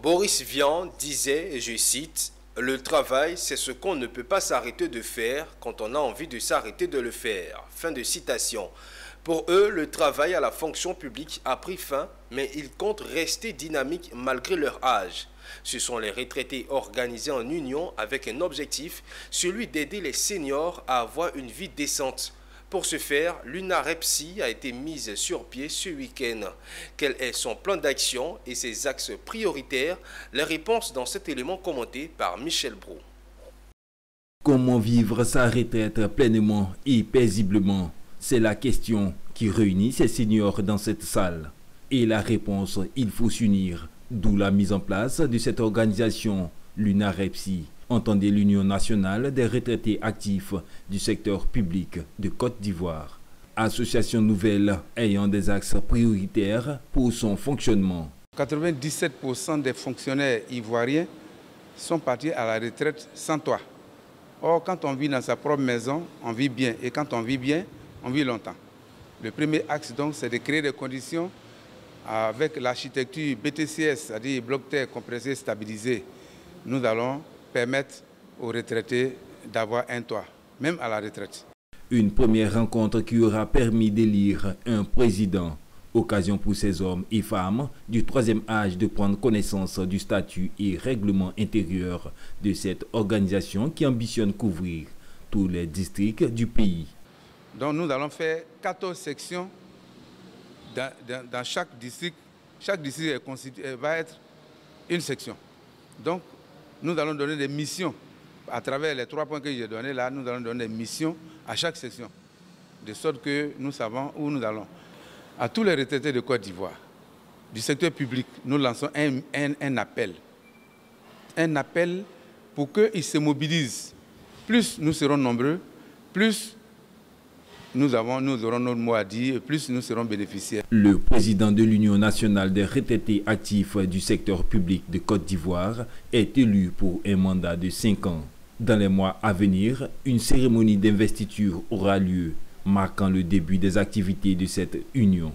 Boris Vian disait, et je cite, « Le travail, c'est ce qu'on ne peut pas s'arrêter de faire quand on a envie de s'arrêter de le faire. » Fin de citation. Pour eux, le travail à la fonction publique a pris fin, mais ils comptent rester dynamiques malgré leur âge. Ce sont les retraités organisés en union avec un objectif, celui d'aider les seniors à avoir une vie décente. Pour ce faire, l'UNAREPSI a été mise sur pied ce week-end. Quel est son plan d'action et ses axes prioritaires? Les réponses dans cet élément commenté par Michel Brault. Comment vivre sa retraite pleinement et paisiblement? C'est la question qui réunit ces seniors dans cette salle. Et la réponse, il faut s'unir. D'où la mise en place de cette organisation, l'UNAREPSI. Entendez l'Union nationale des retraités actifs du secteur public de Côte d'Ivoire. Association nouvelle ayant des axes prioritaires pour son fonctionnement. 97% des fonctionnaires ivoiriens sont partis à la retraite sans toit. Or, quand on vit dans sa propre maison, on vit bien. Et quand on vit bien, on vit longtemps. Le premier axe, donc, c'est de créer des conditions avec l'architecture BTCS, c'est-à-dire bloc terre compressé stabilisé. Nous allons permettre aux retraités d'avoir un toit, même à la retraite. Une première rencontre qui aura permis d'élire un président. Occasion pour ces hommes et femmes du troisième âge de prendre connaissance du statut et règlement intérieur de cette organisation qui ambitionne couvrir tous les districts du pays. Donc nous allons faire 14 sections dans chaque district. Chaque district va être une section. Donc nous allons donner des missions. À travers les 3 points que j'ai donnés là, nous allons donner des missions à chaque section. De sorte que nous savons où nous allons. À tous les retraités de Côte d'Ivoire, du secteur public, nous lançons un appel. Un appel pour qu'ils se mobilisent. Plus nous serons nombreux, plus nous aurons notre mot à dire, plus nous serons bénéficiaires. Le président de l'Union nationale des retraités actifs du secteur public de Côte d'Ivoire est élu pour un mandat de 5 ans. Dans les mois à venir, une cérémonie d'investiture aura lieu, marquant le début des activités de cette union.